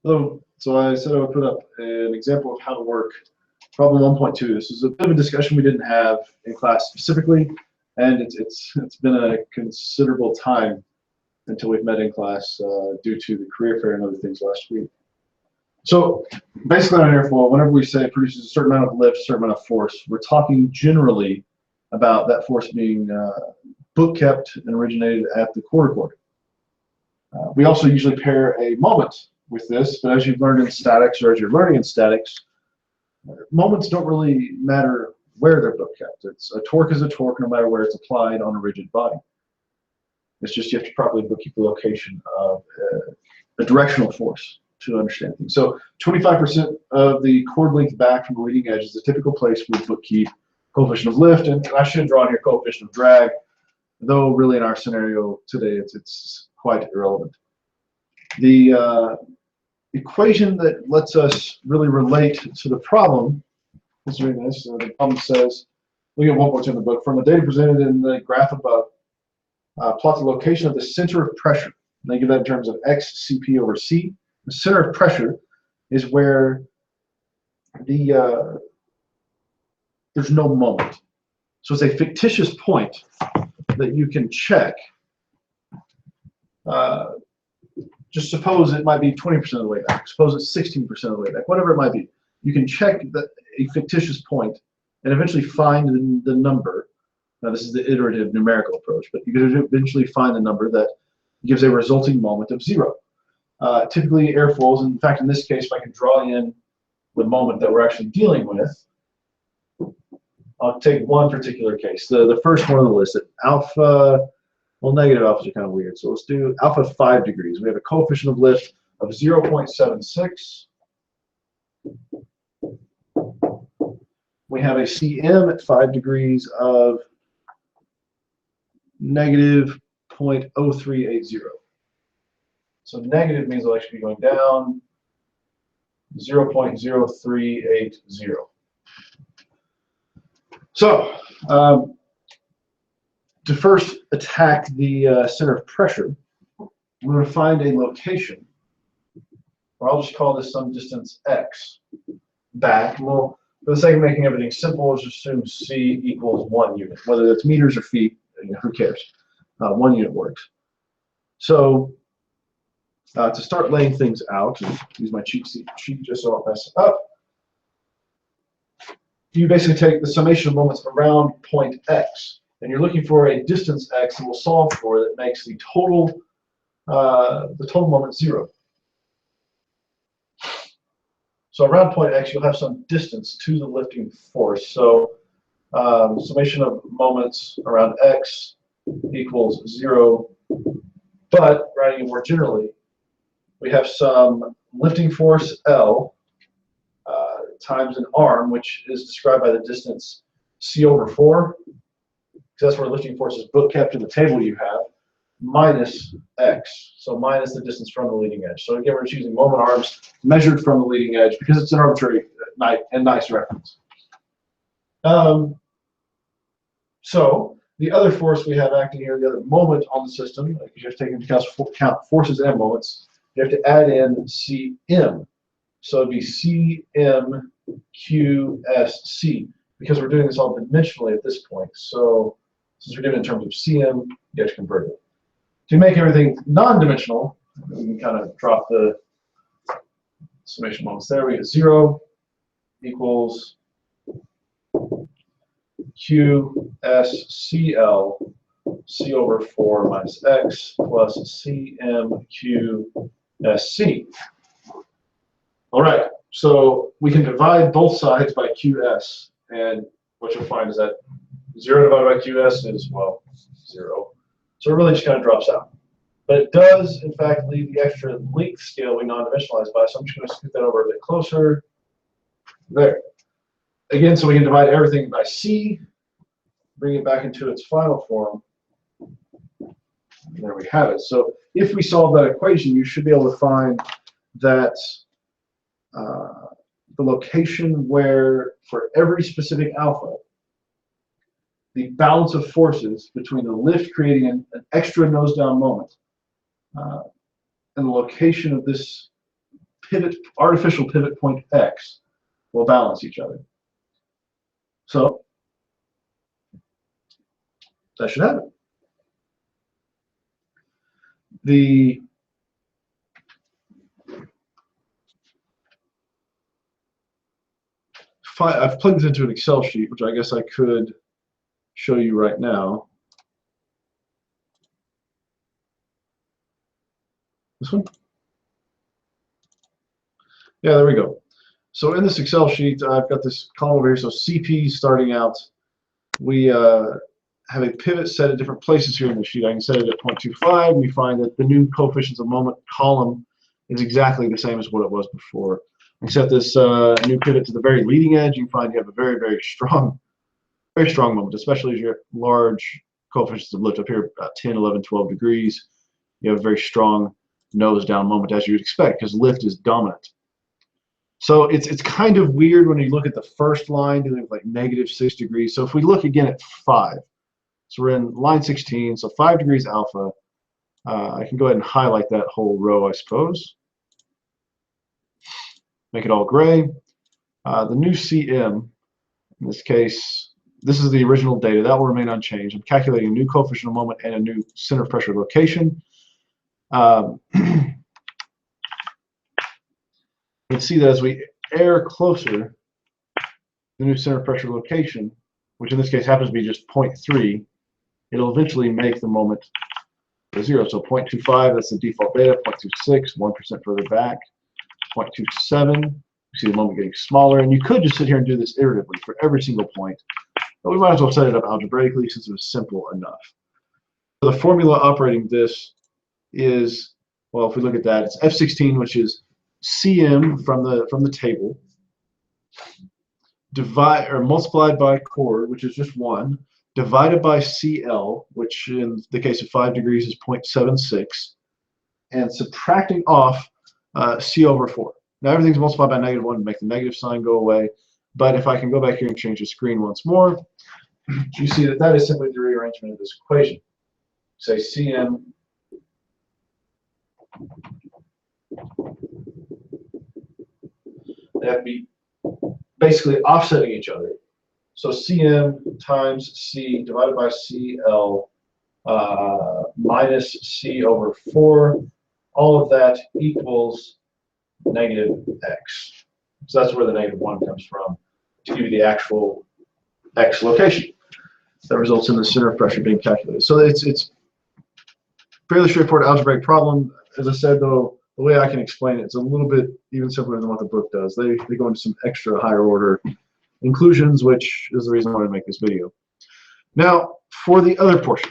So I said I would put up an example of how to work problem 1.2. This is a bit of a discussion we didn't have in class specifically, and it's been a considerable time until we've met in class due to the career fair and other things last week. So basically on an airfoil, whenever we say it produces a certain amount of lift, a certain amount of force, we're talking generally about that force being book kept and originated at the quarter cord. We also usually pair a moment with this, but as you've learned in statics, or as you're learning in statics, moments don't really matter where they're book kept. A torque is a torque no matter where it's applied on a rigid body. It's just you have to properly book keep the location of a directional force to understand things. So 25% of the cord length back from the leading edge is the typical place we book keep coefficient of lift, and I should draw in here coefficient of drag, though really in our scenario today it's quite irrelevant. The equation that lets us really relate to the problem is doing this. The problem says, we get 1.2 in the book, from the data presented in the graph above, plot the location of the center of pressure. And they give that in terms of x Cp over c. The center of pressure is where there's no moment. So it's a fictitious point that you can check. Just suppose it might be 20% of the way back. Suppose it's 16% of the way back. Whatever it might be, you can check a fictitious point and eventually find the number. Now this is the iterative numerical approach, but you can eventually find the number that gives a resulting moment of 0. Typically airfoils, in fact in this case, if I can draw in the moment that we're actually dealing with, I'll take one particular case, the first one on the list, alpha. Well, negative alphas are kind of weird, so let's do alpha 5 degrees. We have a coefficient of lift of 0.76. We have a Cm at 5 degrees of negative 0.0380. So negative means it'll actually be going down 0.0380. So to first attack the center of pressure, we're going to find a location, or I'll just call this some distance x back. Well, for the sake of making everything simple, let's assume c equals 1 unit. Whether that's meters or feet, who cares? 1 unit works. So to start laying things out, use my cheat sheet just so I'll mess it up. You basically take the summation of moments around point x, and you're looking for a distance x that we'll solve for that makes the total moment 0. So around point x, you'll have some distance to the lifting force. So summation of moments around x equals 0. But writing it more generally, we have some lifting force L times an arm, which is described by the distance c over 4. Because that's where lifting force is book kept in the table you have, minus x, so minus the distance from the leading edge. So again, we're just using moment arms measured from the leading edge because it's an arbitrary and nice reference. So the other force we have acting here, the other moment on the system, because you have to take into account forces and moments, you have to add in Cm. So it'd be CmQSC, because we're doing this all dimensionally at this point. So since we're given in terms of Cm, you have to convert it. To make everything non-dimensional, we can kind of drop the summation moments there. We get 0 equals QSCL c over 4 minus x plus CmQSC. All right, so we can divide both sides by QS, and what you'll find is that 0 divided by QS is, well, 0. So it really just kind of drops out. But it does, in fact, leave the extra length scale we non-dimensionalized by, so I'm just going to scoot that over a bit closer. There. Again, so we can divide everything by C, bring it back into its final form. And there we have it. So if we solve that equation, you should be able to find that the location where, for every specific alpha, the balance of forces between the lift creating an extra nose-down moment and the location of this artificial pivot point X will balance each other. So that should happen. I've plugged this into an Excel sheet, which I guess I could show you right now. This one? Yeah, there we go. So in this Excel sheet, I've got this column over here. So CP starting out, we have a pivot set at different places here in the sheet. I can set it at 0.25. We find that the new coefficients of moment column is exactly the same as what it was before. I set this new pivot to the very leading edge. You find you have a very, very strong moment, especially as your large coefficients of lift up here, about 10, 11, 12 degrees. You have a very strong nose down moment, as you would expect, because lift is dominant. So it's kind of weird when you look at the first line, dealing with like -6 degrees. So if we look again at 5, so we're in line 16, so 5 degrees alpha. I can go ahead and highlight that whole row, I suppose. Make it all gray. The new CM, in this case, this is the original data. That will remain unchanged. I'm calculating a new coefficient of moment and a new center of pressure location. You can see that as we air closer, the new center of pressure location, which in this case happens to be just 0.3, it'll eventually make the moment a 0. So 0.25, that's the default data. 0.26, 1% further back. 0.27, you see the moment getting smaller. And you could just sit here and do this iteratively for every single point. But we might as well set it up algebraically since it was simple enough. So the formula operating this is, well, if we look at that, it's F16, which is CM from the table, multiplied by chord, which is just 1, divided by CL, which in the case of 5 degrees is 0.76, and subtracting off C over 4. Now everything's multiplied by -1 to make the negative sign go away. But if I can go back here and change the screen once more, you see that that is simply the rearrangement of this equation. Say CM they have to be basically offsetting each other. So CM times C divided by CL minus C over 4, all of that equals -X. So that's where the -1 comes from, to give you the actual X location. That results in the center of pressure being calculated. So it's fairly straightforward algebraic problem. As I said, though, the way I can explain it, it's a little bit even simpler than what the book does. They go into some extra higher order inclusions, which is the reason I wanted to make this video. Now, for the other portion,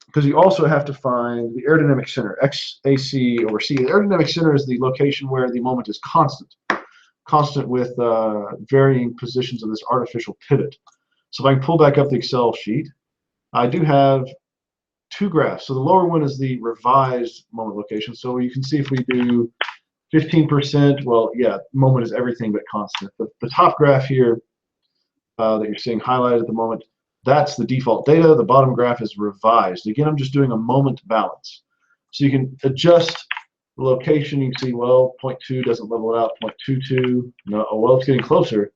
because you also have to find the aerodynamic center, XAC over C. The aerodynamic center is the location where the moment is constant with varying positions of this artificial pivot. So if I can pull back up the Excel sheet, I do have 2 graphs. So the lower one is the revised moment location. So you can see if we do 15%, well, yeah, moment is everything but constant. The top graph here that you're seeing highlighted at the moment, that's the default data. The bottom graph is revised. Again, I'm just doing a moment balance. So you can adjust the location. You can see, well, 0.2 doesn't level it out. 0.22, no, oh, well, it's getting closer.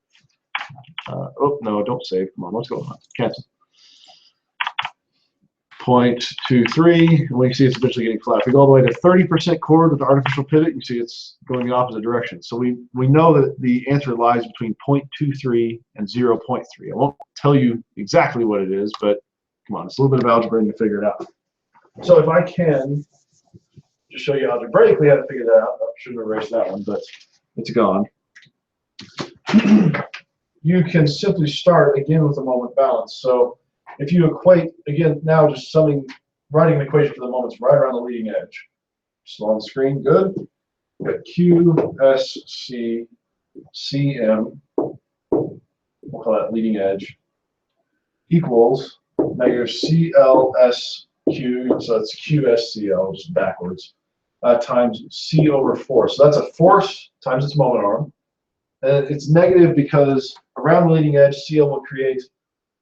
Oh, no, don't save. Come on, what's going on? Cancel. 0.23, and we can see it's eventually getting flat. If we go all the way to 30% chord with the artificial pivot, you see it's going the opposite direction. So we know that the answer lies between 0.23 and 0.3. I won't tell you exactly what it is, but come on, it's a little bit of algebra and you figure it out. So if I can just show you algebraically how to figure that out, I shouldn't erase that one, but it's gone. You can simply start again with a moment balance. So if you equate, again, now just writing an equation for the moments right around the leading edge. So on the screen, good. We've got QSC, CM, we'll call that leading edge, equals -CLSQ, so that's QSCL, just backwards, times C over 4. So that's a force times its moment arm. And it's negative because around the leading edge, CL will create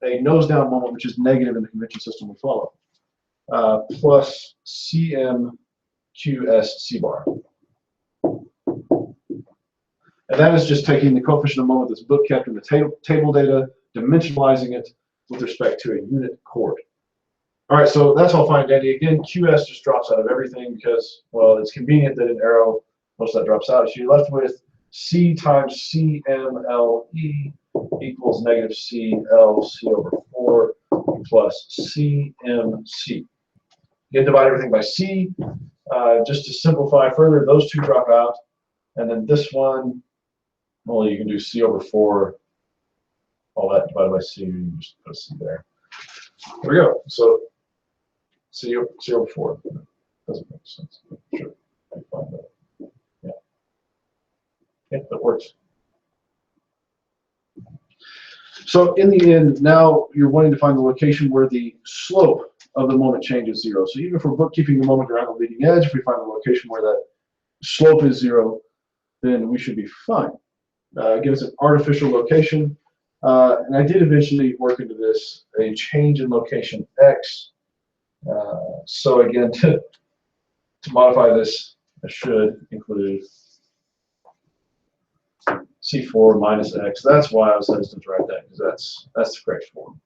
a nose down moment, which is negative in the convention system we follow, plus CM QS C bar. And that is just taking the coefficient of moment that's book kept in the table data, dimensionalizing it with respect to a unit chord. All right, so that's all fine, Dandy. Again, QS just drops out of everything because, well, it's convenient that an arrow, most of that drops out. So you're left with C times CMLE equals negative CLC over 4 plus CMC. Again, divide everything by C. Just to simplify further, those two drop out. And then this one, well, you can do C over 4, all that divided by C, you can just put a C there. There we go. So C over 4. Doesn't make sense. Sure. I find that. Yeah. Yeah, that works. So in the end, now you're wanting to find the location where the slope of the moment change is 0. So even if we're bookkeeping the moment around the leading edge, if we find the location where that slope is 0, then we should be fine. Give us an artificial location. And I did eventually work into this, a change in location X. So again, to modify this, I should include C4 minus X. That's why I was hesitant to write that, because that's the correct form.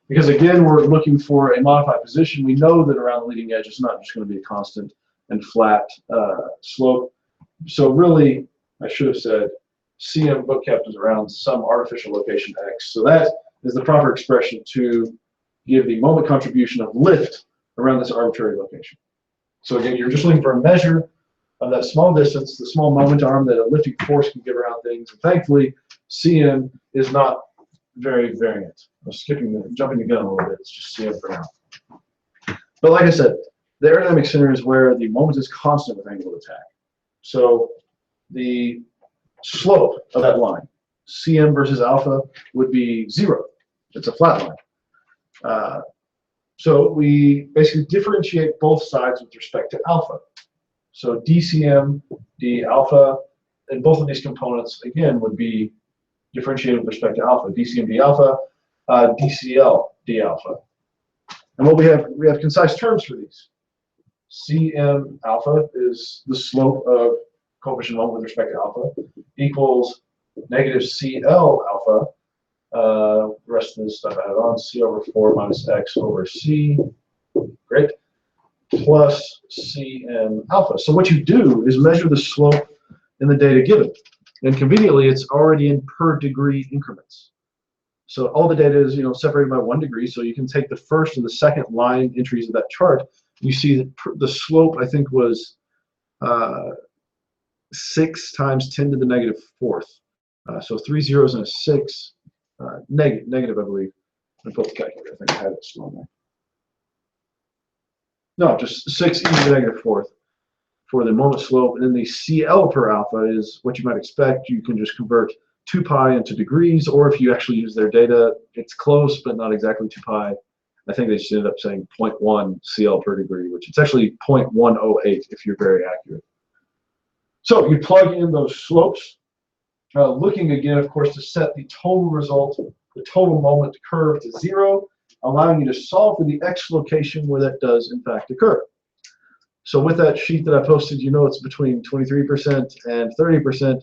Because again, we're looking for a modified position. We know that around the leading edge, it's not just going to be a constant and flat slope. So really, I should have said CM book kept is around some artificial location X. So that is the proper expression to give the moment contribution of lift around this arbitrary location. So again, you're just looking for a measure of that small distance, the small moment arm that a lifting force can give around things. And thankfully, CM is not very variant. I'm jumping the gun a little bit. It's just CM for now. But like I said, the aerodynamic center is where the moment is constant with angle of attack. So the slope of that line, CM versus alpha, would be 0. It's a flat line. So we basically differentiate both sides with respect to alpha. So DCM, D alpha, and both of these components, again, would be differentiated with respect to alpha. DCM, D alpha, DCL, D alpha. And what we have concise terms for these. CM alpha is the slope of coefficient moment with respect to alpha, equals negative CL alpha. The rest of this stuff added on, C over 4 minus X over C, great, plus CM alpha. So what you do is measure the slope in the data given. And conveniently, it's already in per degree increments. So all the data is, separated by 1 degree. So you can take the first and the second line entries of that chart. You see that the slope, I think, was 6 times 10 to the negative 4th. So 3 zeros and a 6. Negative, I believe. I put the calculator. I think I had it somewhere. No, just 6 e to the negative 4th for the moment slope. And then the CL per alpha is what you might expect. You can just convert 2 pi into degrees, or if you actually use their data, it's close, but not exactly 2 pi. I think they just ended up saying 0.1 CL per degree, which it's actually 0.108 if you're very accurate. So you plug in those slopes, looking again, of course, to set the total result, the total moment curve to 0, allowing you to solve for the X location where that does in fact occur. So with that sheet that I posted, it's between 23% and 30%.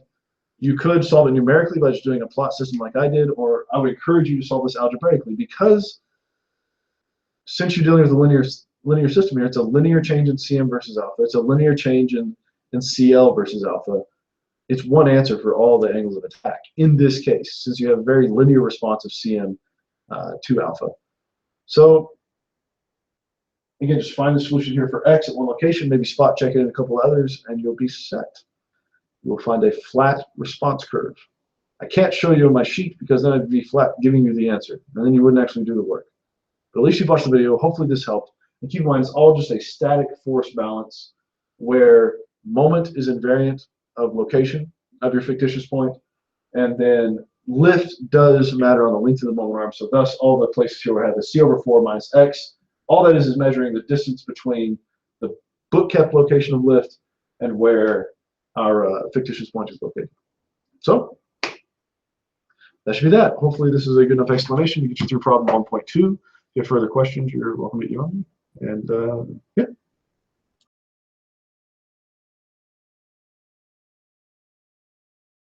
You could solve it numerically by just doing a plot system like I did, or I would encourage you to solve this algebraically, because since you're dealing with a linear system here, it's a linear change in CM versus alpha. It's a linear change in CL versus alpha. It's one answer for all the angles of attack. In this case, since you have a very linear response of CM to alpha. So again, just find the solution here for X at one location, maybe spot check it in a couple others, and you'll be set. You'll find a flat response curve. I can't show you on my sheet because then I'd be flat giving you the answer, and then you wouldn't actually do the work. But at least you've watched the video. Hopefully this helped. And keep in mind, it's all just a static force balance where moment is invariant of location of your fictitious point, and then lift does matter on the length of the moment arm. So thus, all the places here we have the C over 4 minus X. All that is measuring the distance between the book kept location of lift and where our fictitious point is located. So that should be that. Hopefully this is a good enough explanation to get you through problem 1.2. If you have further questions, you're welcome to email me. And yeah.